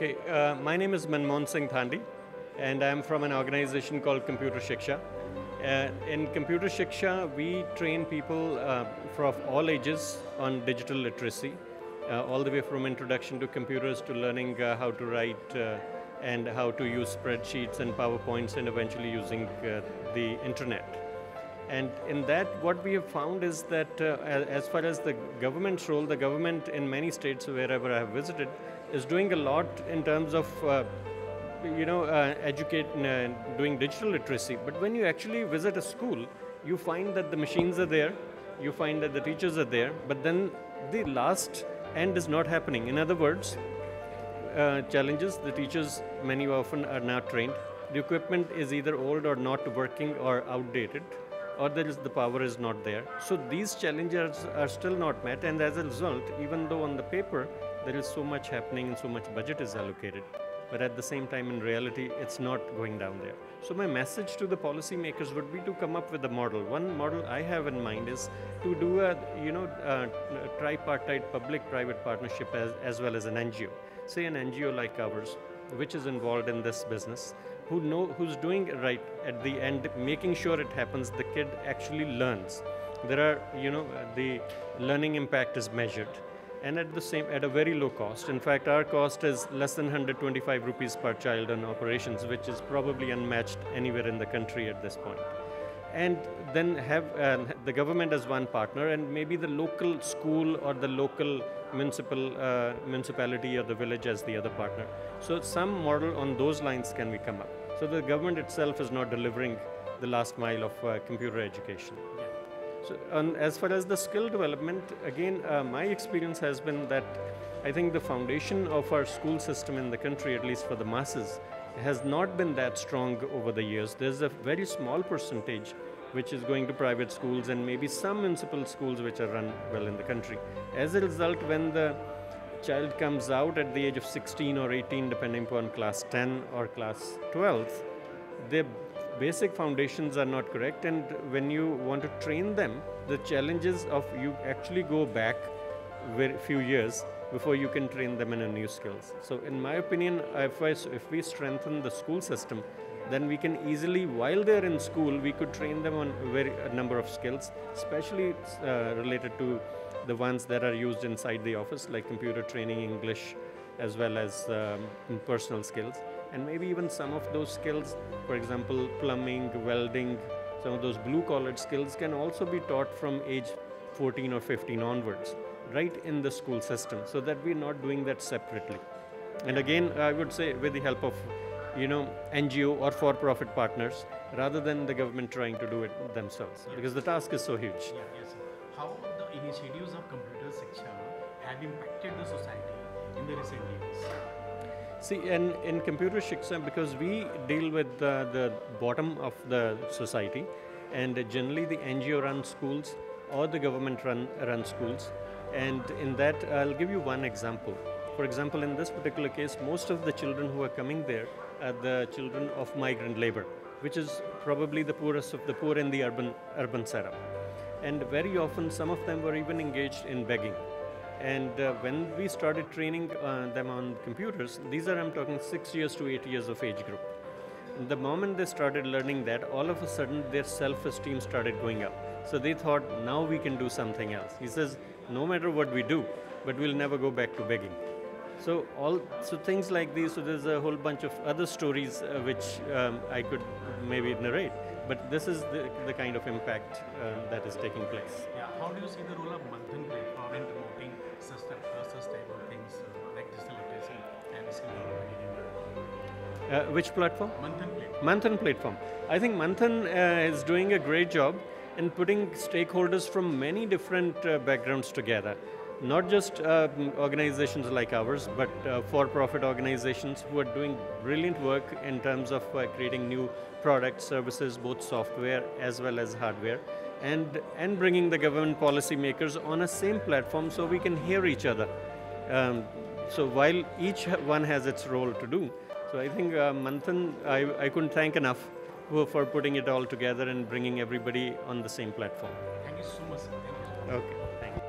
Okay, my name is Manmohan Thandi, and I'm from an organization called Computer Siksha. In Computer Siksha, we train people from all ages on digital literacy, all the way from introduction to computers to learning how to write and how to use spreadsheets and PowerPoints and eventually using the internet. And in that, what we have found is that as far as the government's role, the government in many states wherever I have visited is doing a lot in terms of doing digital literacy. But when you actually visit a school, you find that the machines are there, you find that the teachers are there, but then the last end is not happening. In other words, challenges, the teachers many often are not trained. The equipment is either old or not working or outdated, or the power is not there. So these challenges are still not met, and as a result, even though on the paper there is so much happening and so much budget is allocated, but at the same time in reality it's not going down there. So my message to the policymakers would be to come up with a model. One model I have in mind is to do a tripartite public-private partnership as well as an NGO. Say an NGO like ours, which is involved in this business, who's doing it right at the end, making sure it happens, the kid actually learns. There are, the learning impact is measured, and at a very low cost. In fact, our cost is less than 125 rupees per child on operations, which is probably unmatched anywhere in the country at this point. And then have the government as one partner, and maybe the local school or the local municipality or the village as the other partner. So some model on those lines can we come up. So the government itself is not delivering the last mile of computer education. So as far as the skill development, again, my experience has been that I think the foundation of our school system in the country, at least for the masses, has not been that strong over the years. There's a very small percentage which is going to private schools and maybe some municipal schools which are run well in the country. As a result, when the child comes out at the age of 16 or 18, depending upon class 10 or class 12, their basic foundations are not correct, and when you want to train them, the challenges of you actually go back very few years before you can train them in a new skills. So in my opinion, if we strengthen the school system, then we can easily, while they're in school, we could train them on a number of skills, especially related to the ones that are used inside the office, like computer training, English, as well as personal skills. And maybe even some of those skills, for example, plumbing, welding, some of those blue-collar skills can also be taught from age 14 or 15 onwards, right in the school system, so that we're not doing that separately. And again, I would say with the help of NGO or for-profit partners, rather than the government trying to do it themselves, because the task is so huge. Yeah, yes. How the initiatives of Computer Siksha have impacted the society in the recent years? See, in Computer Siksha, because we deal with the bottom of the society, and generally the NGO run schools or the government run schools, and in that I'll give you one example. For example, in this particular case, most of the children who are coming there are the children of migrant labor, which is probably the poorest of the poor in the urban setup. And very often some of them were even engaged in begging. And when we started training them on computers, these are, I'm talking 6 years to 8 years of age group. The moment they started learning that, all of a sudden their self-esteem started going up. So they thought, now we can do something else. He says, no matter what we do, but we'll never go back to begging. So things like these, so there's a whole bunch of other stories which I could maybe narrate, but this is the kind of impact that is taking place. Yeah. How do you see the role of Manmohan platform in promoting such type of things like digital literacy and skill development? Which platform? Manmohan platform. Manmohan platform. I think Manmohan is doing a great job in putting stakeholders from many different backgrounds together. Not just organizations like ours, but for-profit organizations who are doing brilliant work in terms of creating new products, services, both software as well as hardware, and bringing the government policy makers on a same platform so we can hear each other. So while each one has its role to do, so I think Manmohan, I couldn't thank enough for putting it all together and bringing everybody on the same platform. Thank you so much, sir. Thank you. Okay, thank you.